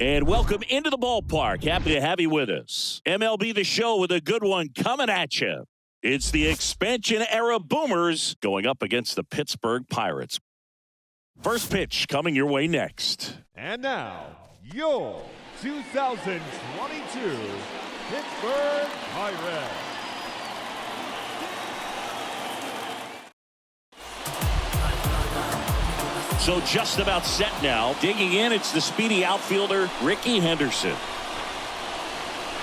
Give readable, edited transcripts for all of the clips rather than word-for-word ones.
And welcome into the ballpark. Happy to have you with us. MLB The Show with a good one coming at you. It's the expansion era Boomers going up against the Pittsburgh Pirates. First pitch coming your way next. And now, your 2022 Pittsburgh Pirates. So just about set now. Digging in, it's the speedy outfielder, Ricky Henderson.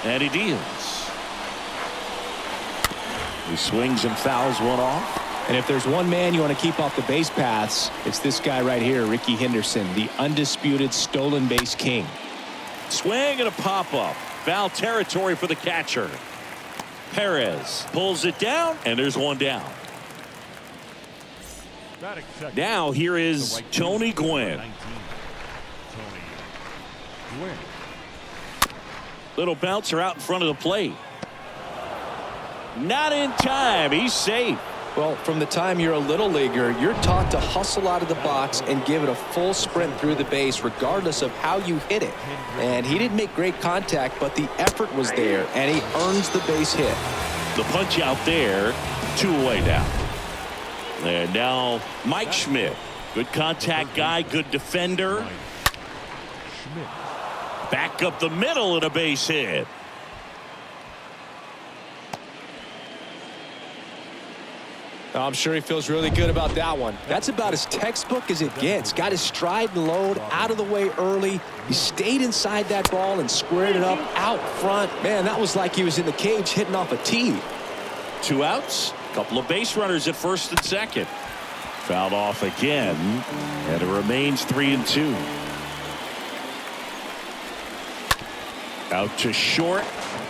And he deals. He swings and fouls one off. And if there's one man you want to keep off the base paths, it's this guy right here, Ricky Henderson, the undisputed stolen base king. Swing and a pop-up. Foul territory for the catcher. Perez pulls it down, and there's one down. Now here is Tony Gwynn. Little bouncer out in front of the plate. Not in time. He's safe. Well, from the time you're a little leaguer, you're taught to hustle out of the box and give it a full sprint through the base regardless of how you hit it. And he didn't make great contact, but the effort was there, and he earns the base hit. The punch out there, 2 away now. And now Mike Schmidt. Good contact guy, good defender. Back up the middle and a base hit. I'm sure he feels really good about that one. That's about as textbook as it gets. Got his stride and load out of the way early. He stayed inside that ball and squared it up out front. Man, that was like he was in the cage hitting off a tee. 2 outs. Couple of base runners at first and second. Fouled off again, and it remains 3-2. Out to short,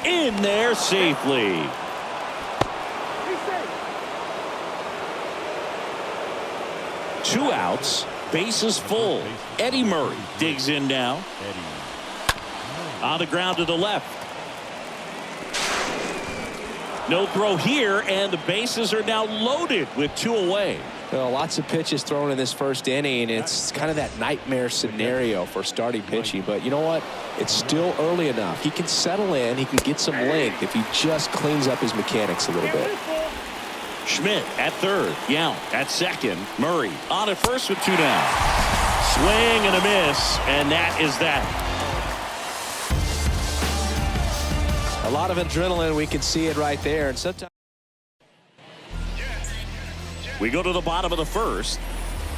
in there safely. Two outs, bases full. Eddie Murray digs in now. On the ground to the left. No throw here, and the bases are now loaded with 2 away. Well, lots of pitches thrown in this first inning. It's kind of that nightmare scenario for starting pitching. But you know what? It's still early enough. He can settle in. He can get some length if he just cleans up his mechanics a little bit. Schmidt at third. Yount at second. Murray on at first with 2 down. Swing and a miss, and that is that. A lot of adrenaline. We can see it right there. And sometimes we go to the bottom of the first,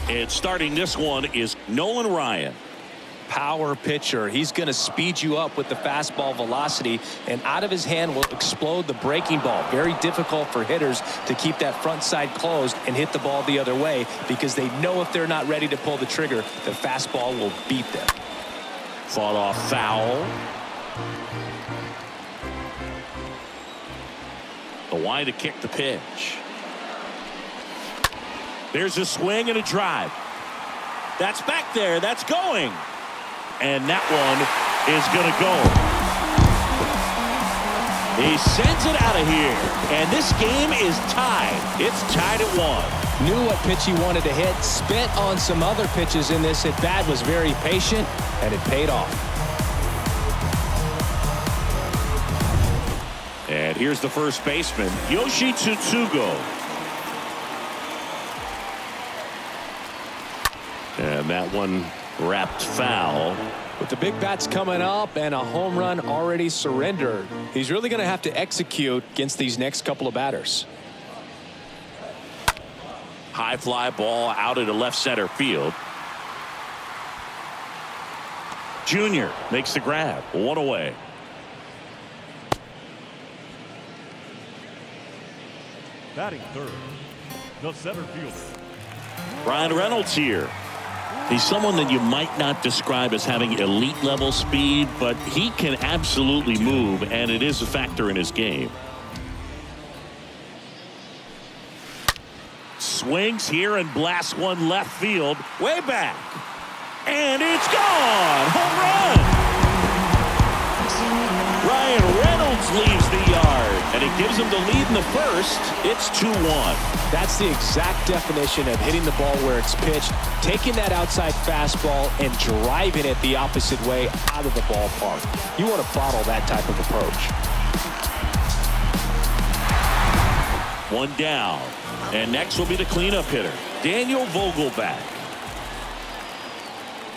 and starting this one is Nolan Ryan. Power pitcher. He's going to speed you up with the fastball velocity, and out of his hand will explode the breaking ball. Very difficult for hitters to keep that front side closed and hit the ball the other way, because they know if they're not ready to pull the trigger, the fastball will beat them. Fought off foul. The wide to kick the pitch. There's a swing and a drive. That's back there. That's going. And that one is going to go. He sends it out of here. And this game is tied. It's tied at 1. Knew what pitch he wanted to hit. Spent on some other pitches in this at bat. Was very patient, and it paid off. And here's the first baseman, Yoshi Tsutsugo. And that one wrapped foul. With the big bats coming up and a home run already surrendered, he's really going to have to execute against these next couple of batters. High fly ball out into left center field. Junior makes the grab. 1 away. Batting third, the center fielder, Ryan Reynolds here. He's someone that you might not describe as having elite level speed, but he can absolutely move, and it is a factor in his game. Swings here and blasts one left field, way back. And it's gone! Home run! Ryan Reynolds leaves the yard, and it gives him the lead in the first. It's 2-1. That's the exact definition of hitting the ball where it's pitched, taking that outside fastball and driving it the opposite way out of the ballpark. You want to bottle that type of approach. One down. And next will be the cleanup hitter, Daniel Vogelback.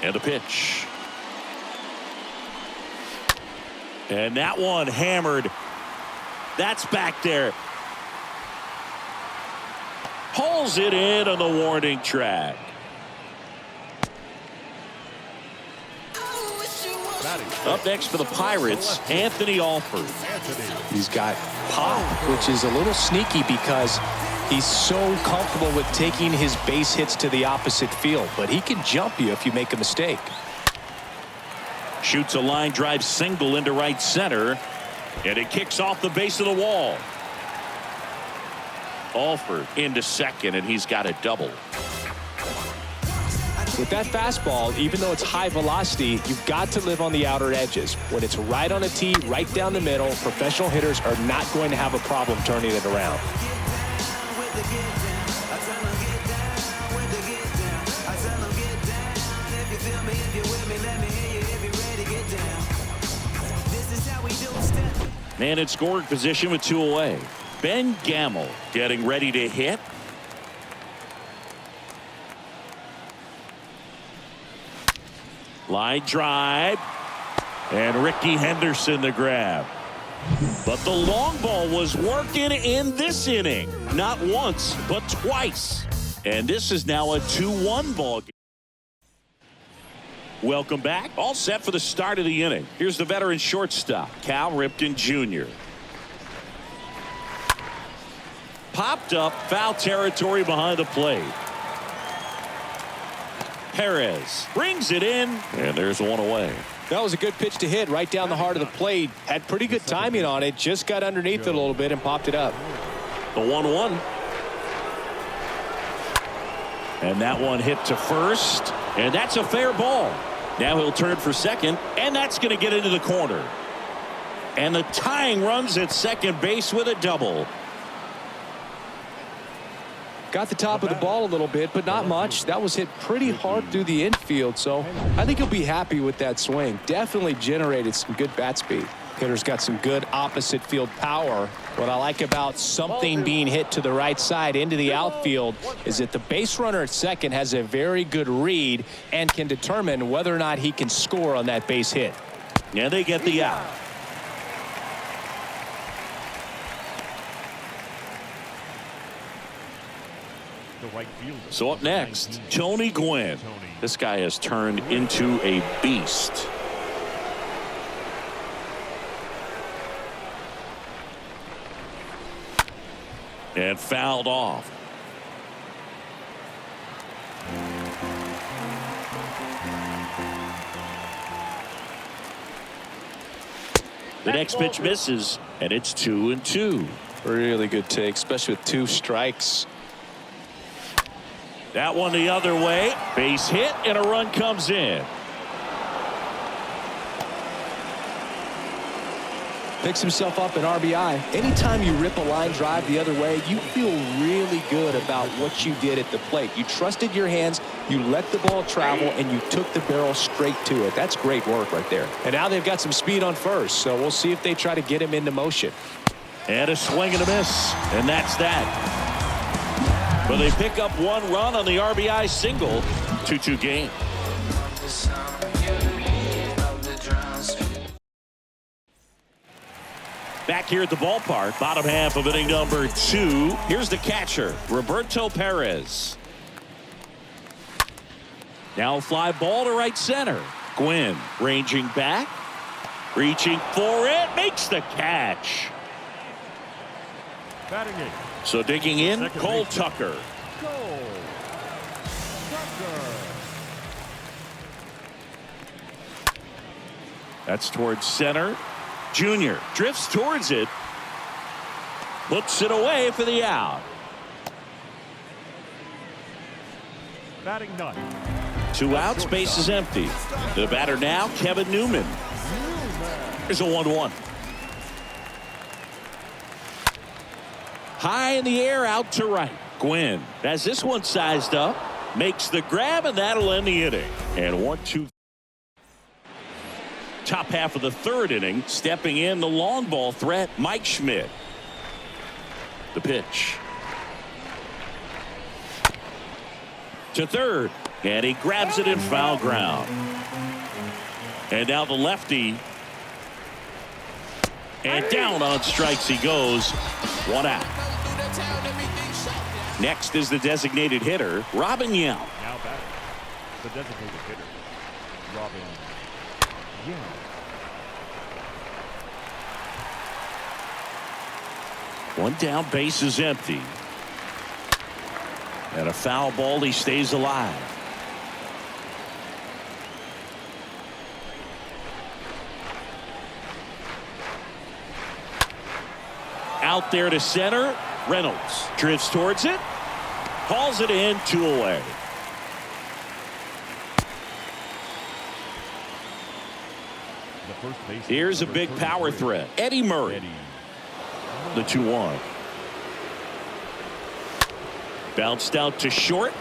And the pitch. And that one hammered. That's back there. Pulls it in on the warning track. Up next for the Pirates, Anthony Alford. He's got pop, which is a little sneaky because he's so comfortable with taking his base hits to the opposite field, but he can jump you if you make a mistake. Shoots a line drive single into right center, and it kicks off the base of the wall. Alford into second, and he's got a double. With that fastball, even though it's high velocity, you've got to live on the outer edges. When it's right on a tee, right down the middle, professional hitters are not going to have a problem turning it around. Man in scoring position with 2 away. Ben Gamel getting ready to hit. Line drive. And Ricky Henderson the grab. But the long ball was working in this inning. Not once, but twice. And this is now a 2-1 ball game. Welcome back. All set for the start of the inning. Here's the veteran shortstop, Cal Ripken Jr. Popped up, foul territory behind the plate. Perez brings it in, and there's one away. That was a good pitch to hit right down the heart of the plate. Had pretty good timing on it. Just got underneath it a little bit and popped it up. The 1-1. And that one hit to first, and that's a fair ball. Now he'll turn for second, and that's going to get into the corner. And the tying runs at second base with a double. Got the top of the ball a little bit, but not much. That was hit pretty hard through the infield, so I think he'll be happy with that swing. Definitely generated some good bat speed. Hitter's got some good opposite field power. What I like about something being hit to the right side into the outfield is that the base runner at second has a very good read and can determine whether or not he can score on that base hit. Yeah, they get the out. So up next, Tony Gwynn. This guy has turned into a beast. And fouled off. The next pitch misses, and it's 2-2. Really good take, especially with 2 strikes. That one the other way. Base hit, and a run comes in. Picks himself up an RBI. Anytime you rip a line drive the other way, you feel really good about what you did at the plate. You trusted your hands, you let the ball travel, and you took the barrel straight to it. That's great work right there. And now they've got some speed on first, so we'll see if they try to get him into motion. And a swing and a miss, and that's that. But they pick up 1 run on the RBI single. 2-2 game. Back here at the ballpark, bottom half of inning number 2. Here's the catcher, Roberto Perez. Now fly ball to right center. Gwynn ranging back, reaching for it, makes the catch. Batting eight. So digging in, Cole Tucker. That's towards center. Junior drifts towards it. Puts it away for the out. Batting 9. 2 outs, base is empty. The batter now, Kevin Newman. Here's a 1-1. High in the air, out to right. Gwynn has this one sized up, makes the grab, and that'll end the inning. And 1-2. Top half of the third inning, stepping in the long ball threat, Mike Schmidt. The pitch to third, and he grabs it in foul ground. And now the lefty, and down on strikes he goes. One out. Next is the designated hitter, Robin Yount. Now batting, the designated hitter, Robin Yount. One down, base is empty. And a foul ball, he stays alive. Out there to center, Reynolds drifts towards it, hauls it in, 2 away. Here's a big power threat, Eddie Murray. The 2-1. Bounced out to short.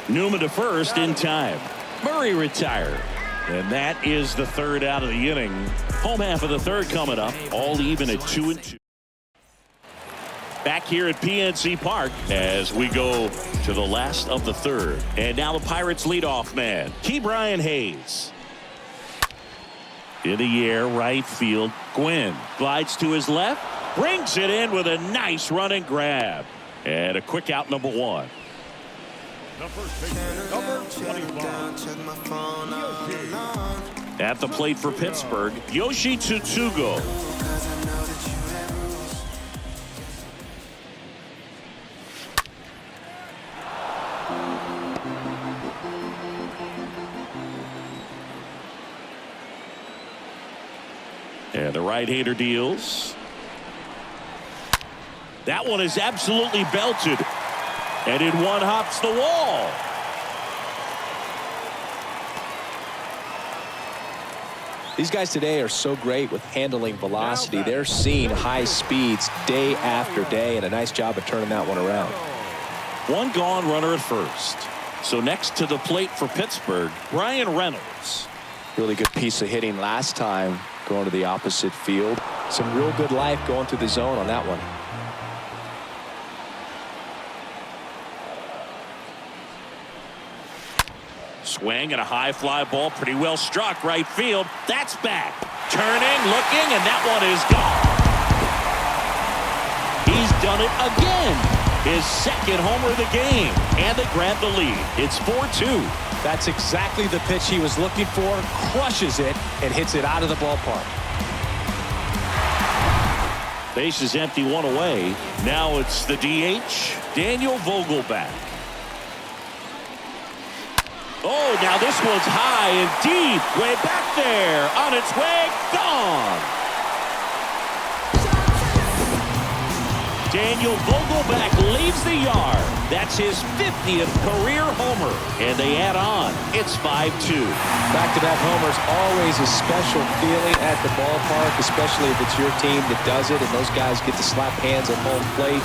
Newman to first in time. Murray retired. And that is the third out of the inning. Home half of the third coming up. All even at 2-2. Back here at PNC Park as we go to the last of the third. And now the Pirates leadoff man, Ke'Bryan Hayes. In the air, right field. Gwynn glides to his left, brings it in with a nice running grab. And a quick out, number 1. The first baseman, number 25. At the plate for Pittsburgh, Yoshi Tsutsugo. And the right-hander deals. That one is absolutely belted. And in one hops the wall. These guys today are so great with handling velocity. They're seeing high speeds day after day, and a nice job of turning that one around. One gone, runner at first. So next to the plate for Pittsburgh, Bryan Reynolds. Really good piece of hitting last time, going to the opposite field. Some real good life going through the zone on that one. Swing and a high fly ball, pretty well struck right field. That's back. Turning, looking, and that one is gone. He's done it again. His second homer of the game, and they grab the lead. It's 4-2. That's exactly the pitch he was looking for. Crushes it and hits it out of the ballpark. Base is empty, 1 away. Now it's the DH, Daniel Vogelbach. Oh, now this one's high and deep, way back there, on its way, gone. Daniel Vogelbach leaves the yard. That's his 50th career homer, and they add on. It's 5-2. Back-to-back homers, always a special feeling at the ballpark, especially if it's your team that does it, and those guys get to slap hands at home plate.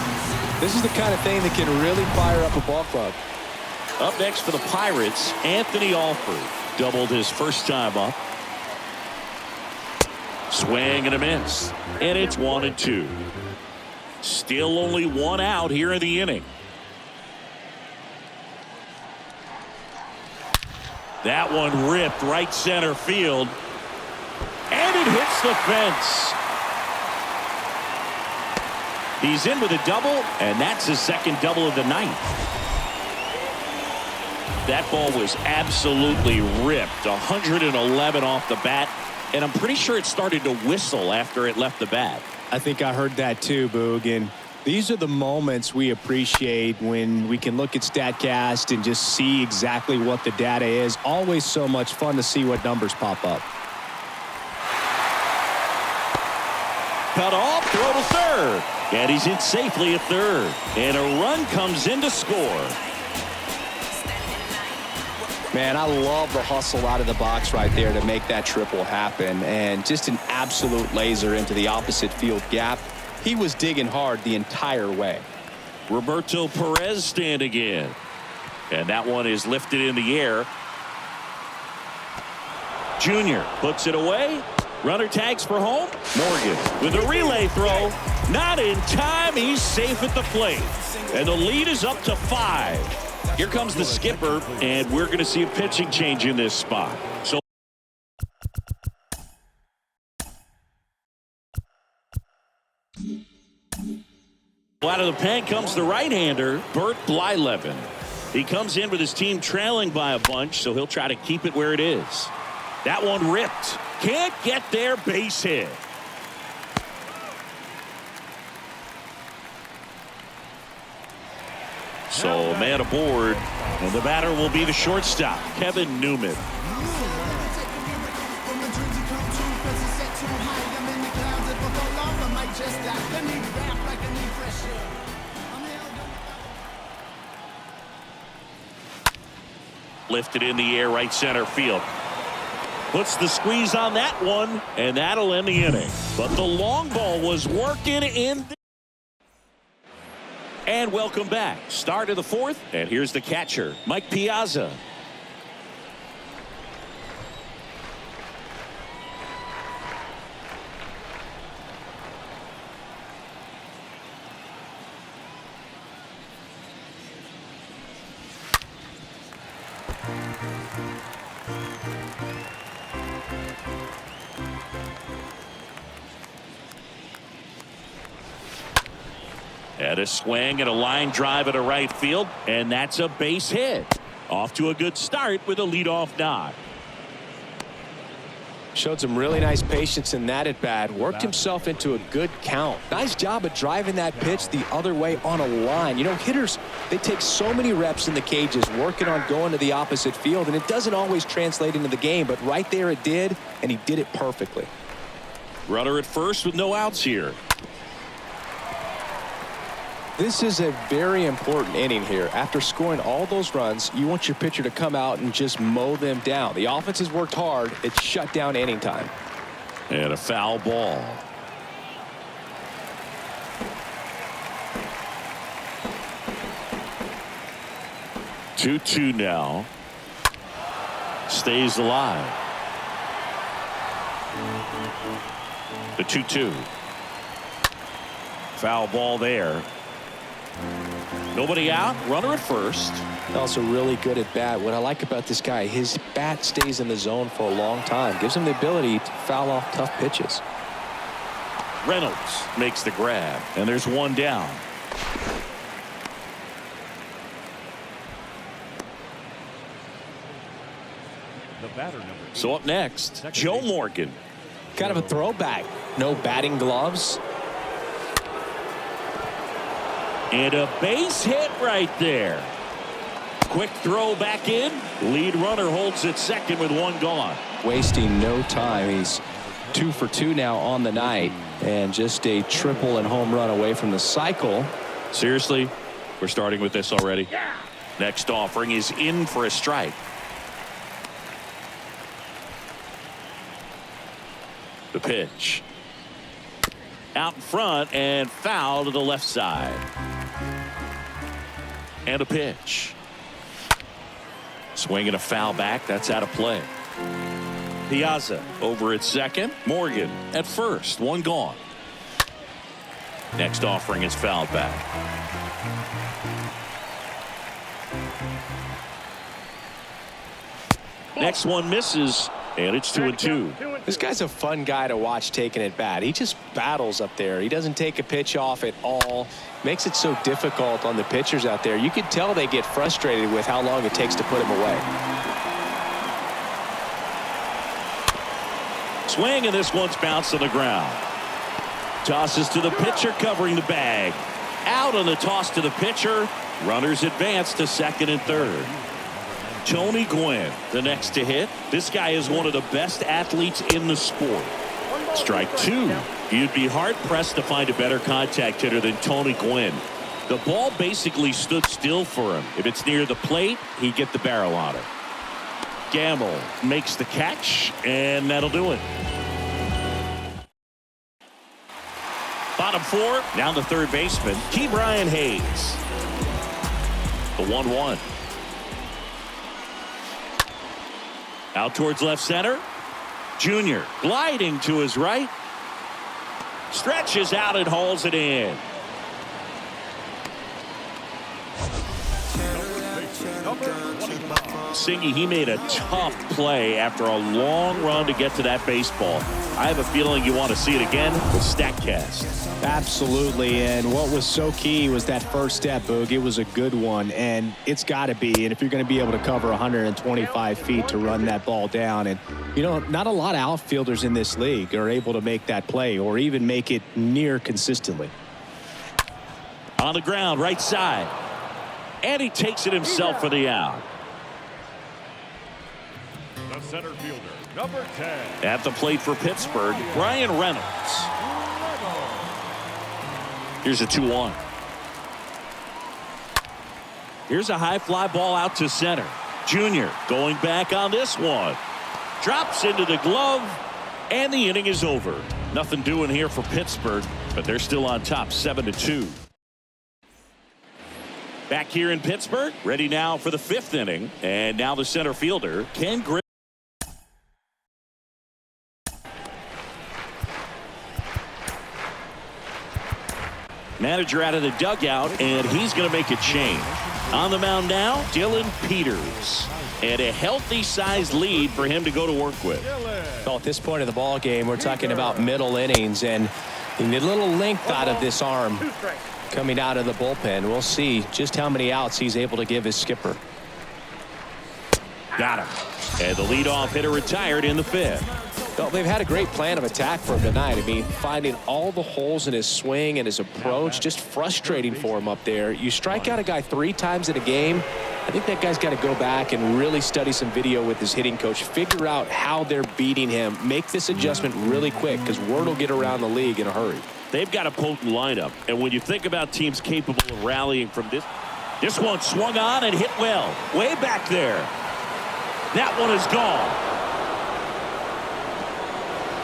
This is the kind of thing that can really fire up a ball club. Up next for the Pirates, Anthony Alford. Doubled his first time up. Swing and a miss. And it's 1-2. Still only 1 out here in the inning. That one ripped right center field. And it hits the fence. He's in with a double, and that's his second double of the night. That ball was absolutely ripped. 111 off the bat, and I'm pretty sure it started to whistle after it left the bat. I think I heard that too, Boog. And these are the moments we appreciate when we can look at StatCast and just see exactly what the data is. Always so much fun to see what numbers pop up. Cut off, throw to third. And he's in safely at third. And a run comes in to score. Man, I love the hustle out of the box right there to make that triple happen. And just an absolute laser into the opposite field gap. He was digging hard the entire way. Roberto Perez standing in. And that one is lifted in the air. Junior puts it away. Runner tags for home. Morgan with a relay throw. Not in time. He's safe at the plate. And the lead is up to 5. Here comes the skipper, and we're going to see a pitching change in this spot. So out of the pen comes the right-hander, Bert Blyleven. He comes in with his team trailing by a bunch, so he'll try to keep it where it is. That one ripped. Can't get there, base hit. So man aboard, and the batter will be the shortstop, Kevin Newman. Lifted in the air, right center field. Puts the squeeze on that one, and that'll end the inning. But the long ball was working in. And welcome back. Start of the 4th, and here's the catcher, Mike Piazza. At a swing and a line drive at a right field, and that's a base hit. Off to a good start with a leadoff knock. Showed some really nice patience in that at bat. Worked himself into a good count. Nice job of driving that pitch the other way on a line. You know, hitters, they take so many reps in the cages working on going to the opposite field, and it doesn't always translate into the game, but right there it did, and he did it perfectly. Runner at first with no outs here. This is a very important inning here. After scoring all those runs, you want your pitcher to come out and just mow them down. The offense has worked hard. It's shut down inning time. And a foul ball. Two now. Stays alive. The 2-2. Foul ball there. Nobody out. Runner at first. Also really good at bat. What I like about this guy, his bat stays in the zone for a long time. Gives him the ability to foul off tough pitches. Reynolds makes the grab, and there's one down. The batter number 8. So up next, Joe Morgan. Kind of a throwback. No batting gloves. And a base hit right there. Quick throw back in. Lead runner holds at second with one gone. Wasting no time. He's 2 for 2 now on the night, and just a triple and home run away from the cycle. Seriously, we're starting with this already. Next offering is in for a strike. The pitch. Out in front and foul to the left side. And a pitch. Swing and a foul back. That's out of play. Piazza over at second. Morgan at first. One gone. Next offering is fouled back. Next one misses, and it's 2-2. This guy's a fun guy to watch taking at bat. He just battles up there. He doesn't take a pitch off at all. Makes it so difficult on the pitchers out there. You can tell they get frustrated with how long it takes to put him away. Swing, and this one's bounced on the ground. Tosses to the pitcher, covering the bag. Out on the toss to the pitcher. Runners advance to second and third. Tony Gwynn, the next to hit. This guy is one of the best athletes in the sport. Strike two. You'd be hard-pressed to find a better contact hitter than Tony Gwynn. The ball basically stood still for him. If it's near the plate, he'd get the barrel on it. Gamble makes the catch, and that'll do it. bottom four. Now the third baseman, Brian Hayes. The 1-1. Out towards left center. Junior gliding to his right. Stretches out and hauls it in. Singy, he made a tough play after a long run to get to that baseball. I have a feeling you want to see it again with StatCast. Absolutely, and what was so key was that first step, Boog. It was a good one, and it's got to be. And if you're going to be able to cover 125 feet to run that ball down, and you know, not a lot of outfielders in this league are able to make that play or even make it near consistently. On the ground, right side, and he takes it himself for the out. The center fielder, number 10. At the plate for Pittsburgh, Brian Reynolds. Here's a 2-1. Here's a high fly ball out to center. Junior going back on this one. Drops into the glove, and the inning is over. Nothing doing here for Pittsburgh, but they're still on top 7-2. Back here in Pittsburgh, ready now for the fifth inning. And now the center fielder, Ken Griffey. Manager out of the dugout, and he's going to make a change. On the mound now, Dylan Peters. And a healthy-sized lead for him to go to work with. Well, at this point of the ball game, we're talking about middle innings, and you need a little length out of this arm coming out of the bullpen. We'll see just how many outs he's able to give his skipper. Got him. And the leadoff hitter retired in the fifth. Well, they've had a great plan of attack for him tonight. I mean, finding all the holes in his swing and his approach, just frustrating for him up there. You strike out a guy 3 times in a game, I think that guy's got to go back and really study some video with his hitting coach, figure out how they're beating him, make this adjustment really quick, because word will get around the league in a hurry. They've got a potent lineup, and when you think about teams capable of rallying from this one swung on and hit well, way back there. That one is gone.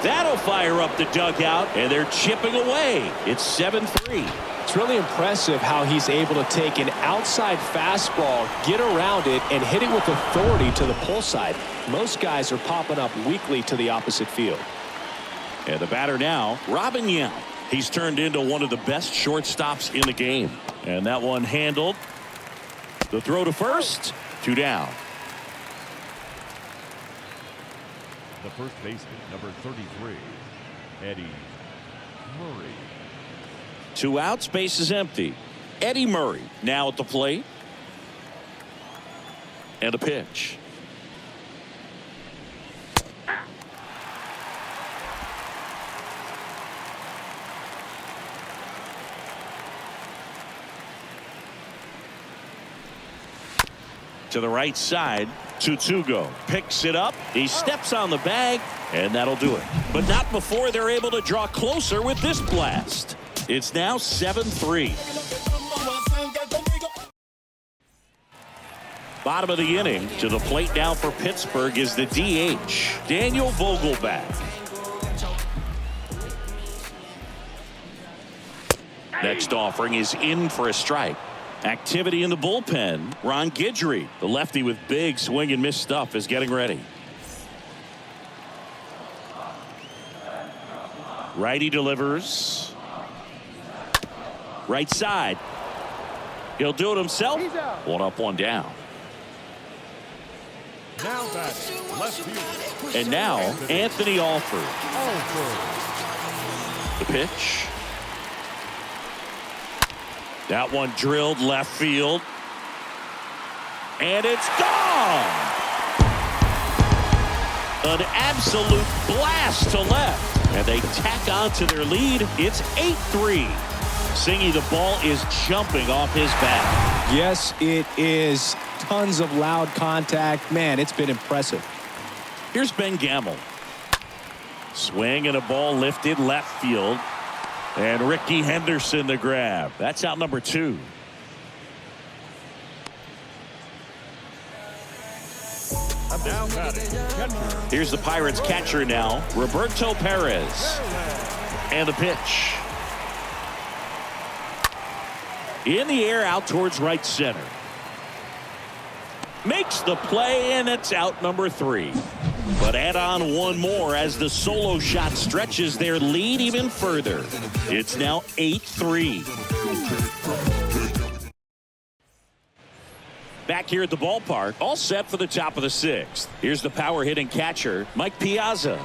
That'll fire up the dugout, and they're chipping away. It's 7-3. It's really impressive how he's able to take an outside fastball, get around it, and hit it with authority to the pull side. Most guys are popping up weakly to the opposite field. And the batter now, Robin Yount. He's turned into one of the best shortstops in the game. And that one handled. The throw to first, 2 down. The first baseman, number 33, Eddie Murray. 2 outs, base is empty. Eddie Murray now at the plate. And a pitch. To the right side, Tsutsugo picks it up. He steps on the bag, and that'll do it. But not before they're able to draw closer with this blast. It's now 7-3. Bottom of the inning, to the plate now for Pittsburgh is the DH, Daniel Vogelbach. Next offering is in for a strike. Activity in the bullpen. Ron Guidry, the lefty with big swing and miss stuff, is getting ready. Righty delivers. Right side. He'll do it himself. 1 up, 1 down. Now batting, left field. And now Anthony Alford. The pitch. That one drilled left field. And it's gone. An absolute blast to left. And they tack on to their lead. It's 8-3. Singy, the ball is jumping off his bat. Yes, it is. Tons of loud contact. Man, it's been impressive. Here's Ben Gamble. Swing and a ball lifted left field. And Ricky Henderson the grab. That's out number 2. Now batting, catcher. Here's the Pirates catcher now, Roberto Perez. And the pitch. In the air out towards right center. Makes the play, and it's out number 3. But add on one more as the solo shot stretches their lead even further. It's now 8-3. Back here at the ballpark, all set for the top of the 6th. Here's the power hitting catcher, Mike Piazza.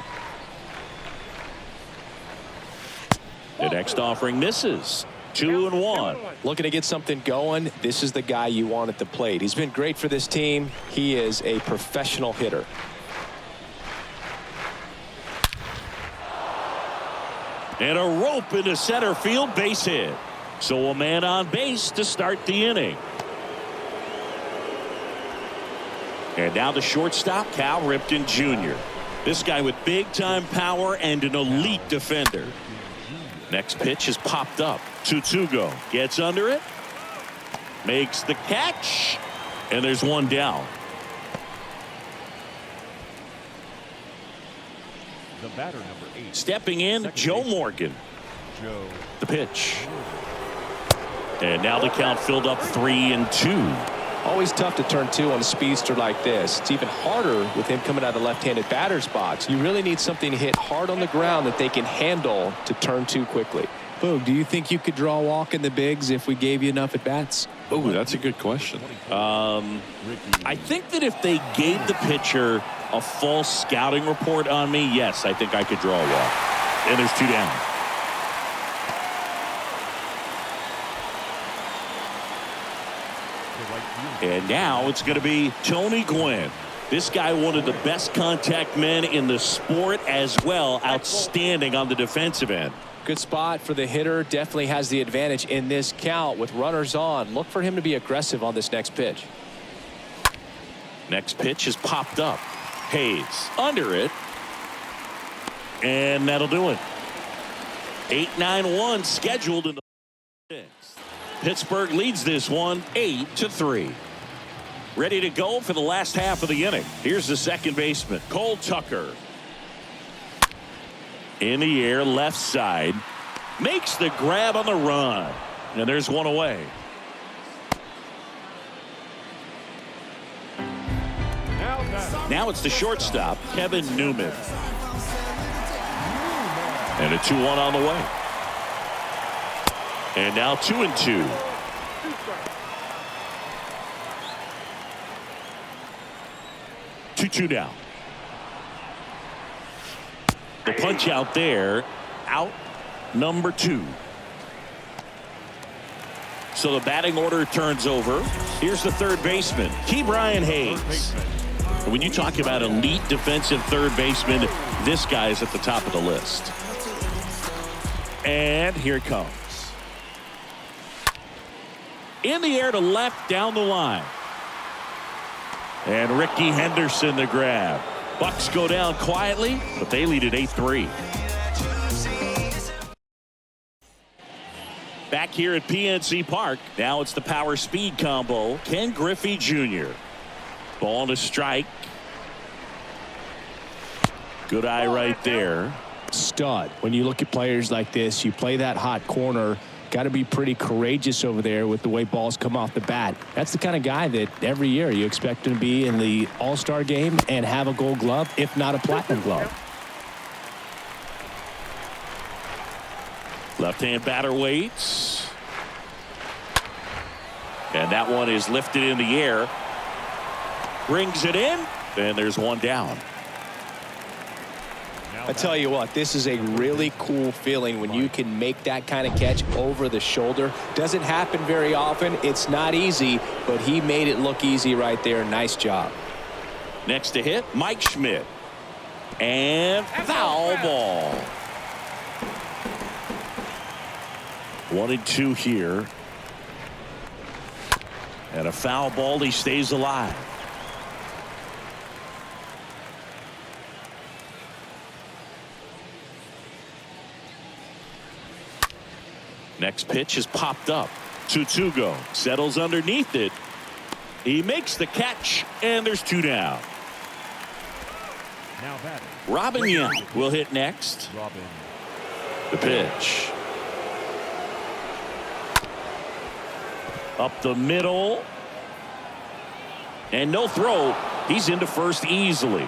The next offering misses. 2-1. Looking to get something going. This is the guy you want at the plate. He's been great for this team. He is a professional hitter. And a rope into center field, base hit. So a man on base to start the inning. And now the shortstop, Cal Ripken Jr. This guy with big-time power and an elite defender. Next pitch is popped up. 2-2 go. Gets under it. Makes the catch. And there's one down. The batter, number 8. Stepping in, Joe Morgan. Joe. The pitch. And now the count filled up 3-2. Always tough to turn 2 on a speedster like this. It's even harder with him coming out of the left-handed batter's box. You really need something to hit hard on the ground that they can handle to turn 2 quickly. Boog, do you think you could draw a walk in the bigs if we gave you enough at bats? Oh, that's a good question. I think that if they gave the pitcher a full scouting report on me, yes, I think I could draw a walk. And there's 2 down. And now it's going to be Tony Gwynn. This guy, one of the best contact men in the sport as well. Outstanding on the defensive end. Good spot for the hitter. Definitely has the advantage in this count with runners on. Look for him to be aggressive on this next pitch. Next pitch is popped up. Hayes under it. And that'll do it. 8-9-1 scheduled in the 6th. Pittsburgh leads this one 8-3. Ready to go for the last half of the inning. Here's the second baseman, Cole Tucker. In the air, left side. Makes the grab on the run. And there's one away. Now it's the shortstop, Kevin Newman. And a 2-1 on the way. And now 2-2. Two now. The punch out there. Out number 2. So the batting order turns over. Here's the third baseman, Ke'Bryan Hayes. When you talk about elite defensive third baseman, this guy is at the top of the list. And here it comes. In the air to left down the line. And Ricky Henderson the grab. Bucks go down quietly, but they lead at 8-3. Back here at PNC Park, now it's the power speed combo. Ken Griffey Jr. Ball to strike. Good eye right there. Stud. When you look at players like this, you play that hot corner. Got to be pretty courageous over there with the way balls come off the bat. That's the kind of guy that every year you expect him to be in the All-Star game and have a Gold Glove, if not a Platinum Glove. Left-hand batter waits. And that one is lifted in the air. Brings it in. And there's one down. I tell you what, this is a really cool feeling when you can make that kind of catch over the shoulder. Doesn't happen very often. It's not easy, but he made it look easy right there. Nice job. Next to hit, Mike Schmidt. And foul ball. 1-2 here. And a foul ball. He stays alive. Next pitch is popped up. 2-2 go. Settles underneath it. He makes the catch, and there's 2 down. Now batting. Robin Young will hit next. Up the middle. And no throw. He's into first easily.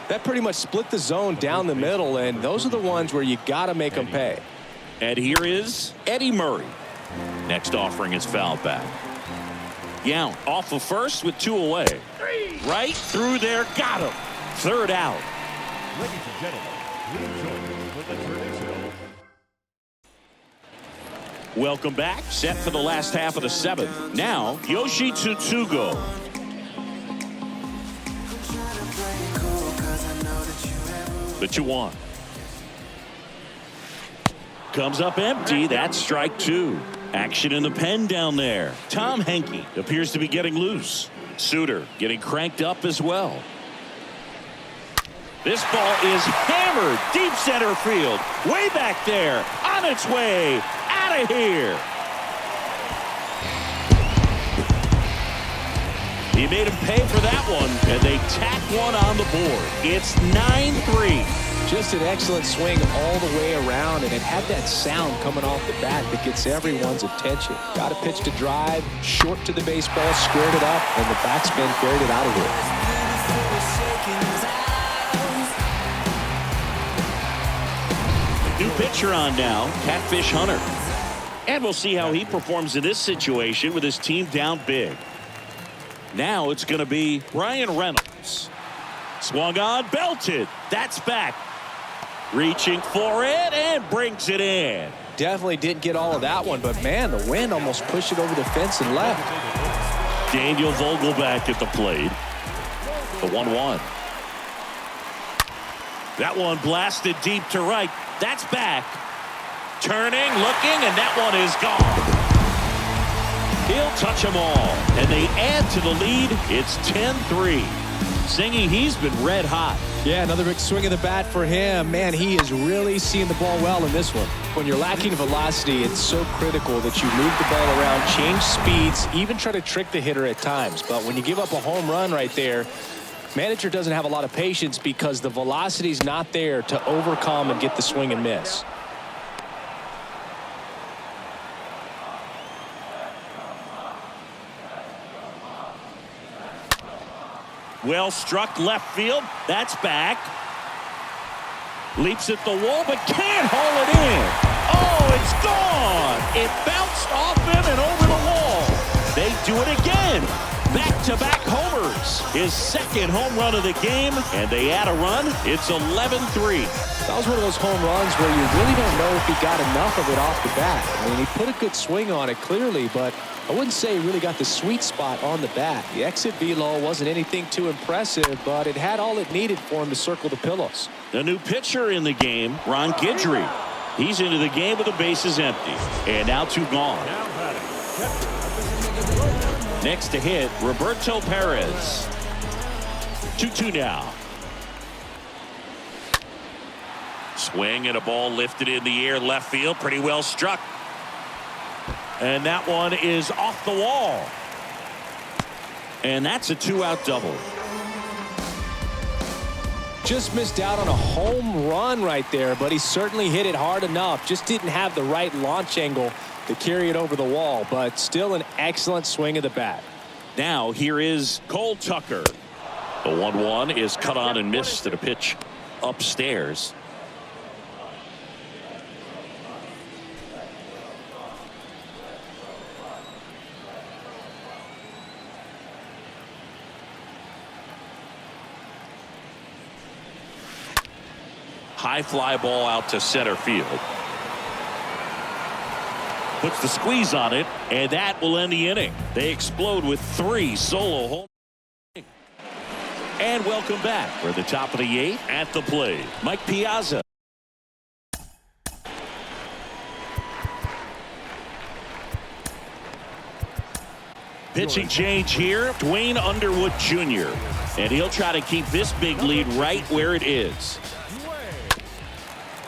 That pretty much split the zone down the middle, and those are the ones where you got to make them pay. And here is Eddie Murray. Next offering is foul back. Yount off of first with 2 away. Right through there. Got him. Third out. Ladies and gentlemen, please join us for the traditional. Welcome back. Set for the last half of the 7th. Now, Yoshi Tsutsugo. The 2-1. Comes up empty. That's strike 2. Action in the pen down there. Tom Henke appears to be getting loose. Suter getting cranked up as well. This ball is hammered deep center field. Way back there. On its way. Out of here. He made him pay for that one, and they tack one on the board. It's 9-3. Just an excellent swing all the way around, and it had that sound coming off the bat that gets everyone's attention. Got a pitch to drive, short to the baseball, squared it up, and the backspin carried it out of here. New pitcher on now, Catfish Hunter. And we'll see how he performs in this situation with his team down big. Now it's going to be Ryan Reynolds. Swung on, belted. That's back. Reaching for it and brings it in. Definitely didn't get all of that one, but man, the wind almost pushed it over the fence and left. Daniel Vogelback at the plate. The 1-1. That one blasted deep to right. That's back. Turning, looking, and that one is gone. He'll touch them all, and they add to the lead. It's 10-3. Singy, he's been red hot. Yeah, another big swing of the bat for him. Man, he is really seeing the ball well in this one. When you're lacking velocity, it's so critical that you move the ball around, change speeds, even try to trick the hitter at times. But when you give up a home run right there, manager doesn't have a lot of patience because the velocity's not there to overcome and get the swing and miss. Well struck left field. That's back. Leaps at the wall, but can't haul it in. Oh, it's gone. It bounced off him and over the wall. They do it again. Back-to-back homers. His second home run of the game, and they add a run. It's 11-3. That was one of those home runs where you really don't know if he got enough of it off the bat. I mean, he put a good swing on it clearly, but I wouldn't say he really got the sweet spot on the bat. The exit velo wasn't anything too impressive, but it had all it needed for him to circle the pillows. The new pitcher in the game, Ron Guidry. He's into the game with the bases empty. And now 2 gone. Next to hit, Roberto Perez. 2-2 now. Swing and a ball lifted in the air left field. Pretty well struck. And that one is off the wall. And that's a 2-out double. Just missed out on a home run right there, but he certainly hit it hard enough. Just didn't have the right launch angle to carry it over the wall, but still an excellent swing of the bat. Now here is Cole Tucker. The 1-1 is cut on and missed at a pitch upstairs. High fly ball out to center field. Puts the squeeze on it, and that will end the inning. They explode with 3 solo home. And welcome back for the top of the 8th at the plate. Mike Piazza. Pitching change here, Dwayne Underwood Jr. And he'll try to keep this big lead right where it is.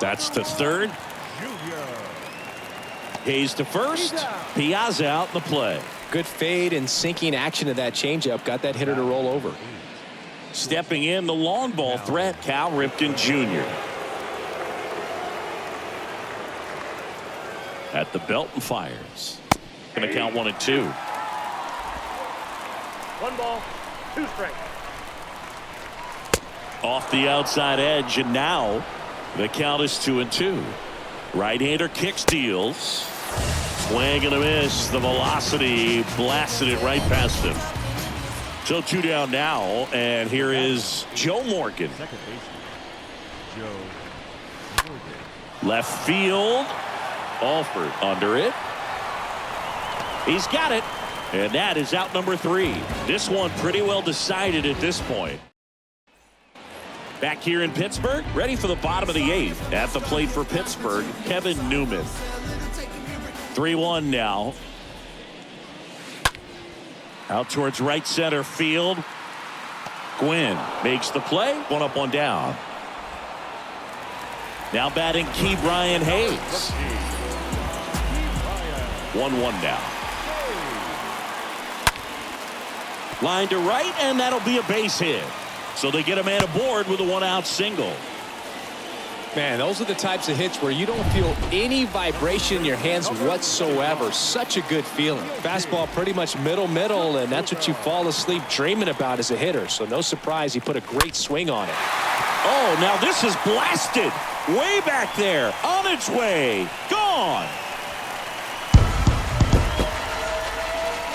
That's to third. Hayes to first. Piazza out in the play. Good fade and sinking action of that changeup. Got that hitter to roll over. Stepping in, the long ball threat, Cal Ripken Jr. at the belt and fires. Going to count 1-2. 1 ball, 2 strikes. Off the outside edge, and now the count is 2-2. Right-hander kicks, deals. Swing and a miss. The velocity blasted it right past him. So 2 down now, and here is Joe Morgan. Second baseman, Joe Morgan. Left field. Alford under it. He's got it. And that is out number 3. This one pretty well decided at this point. Back here in Pittsburgh, ready for the bottom of the 8th. At the plate for Pittsburgh, Kevin Newman. 3-1 now. Out towards right center field. Gwynn makes the play. 1 up, 1 down. Now batting Key Brian Hayes. 1-1 now. Line to right, and that'll be a base hit. So they get a man aboard with a 1-out single. Man, those are the types of hits where you don't feel any vibration in your hands whatsoever. Such a good feeling. Fastball pretty much middle, and that's what you fall asleep dreaming about as a hitter. So no surprise he put a great swing on it. Oh, now this is blasted. Way back there. On its way. Gone.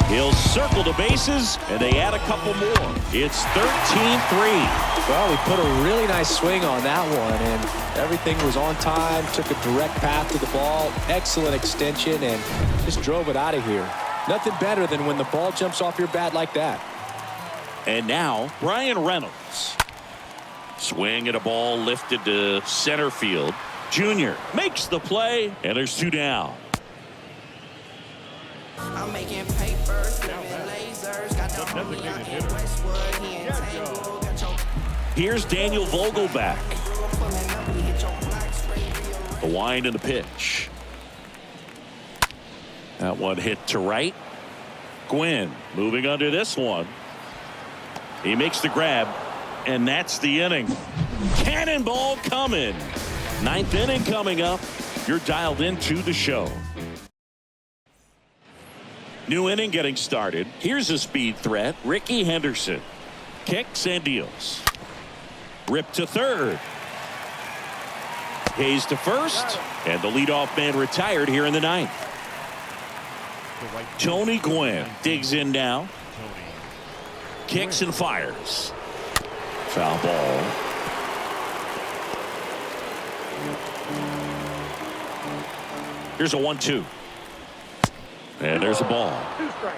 He'll circle the bases, and they add a couple more. It's 13-3. Well, he put a really nice swing on that one, and everything was on time, took a direct path to the ball, excellent extension, and just drove it out of here. Nothing better than when the ball jumps off your bat like that. And now, Brian Reynolds. Swing and a ball lifted to center field. Junior makes the play, and there's 2 down. I'm making papers, lasers, got the homie out in Westwood, he in Tango, got your Here's Daniel Vogelback. The wind and the pitch. That one hit to right. Gwynn moving under this one. He makes the grab, and that's the inning. Cannonball coming. 9th inning coming up. You're dialed into the show. New inning getting started. Here's a speed threat. Ricky Henderson kicks and deals. Rip to third. Hayes to first, and the leadoff man retired here in the 9th. Tony Gwynn digs in now. Kicks and fires. Foul ball. Here's a 1-2. And there's a ball. 2 strikes.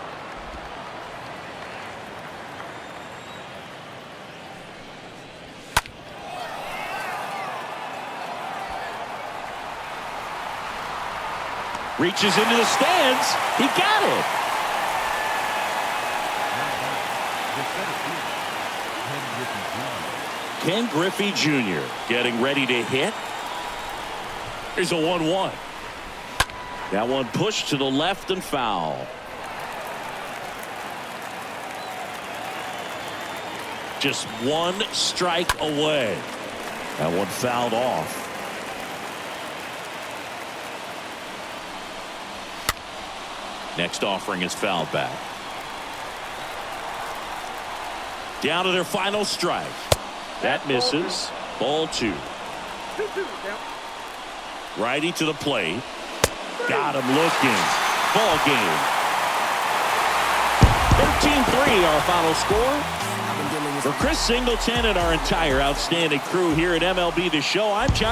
Reaches into the stands. He got it. Ken Griffey Jr. getting ready to hit. Here's a 1-1. That one pushed to the left and foul. Just 1 strike away. That one fouled off. Next offering is fouled back. Down to their final strike. That misses. Ball 2. 2-2 count. Righty to the plate. Got him looking. Ball game. 13-3 our final score. For Chris Singleton and our entire outstanding crew here at MLB The Show, I'm John.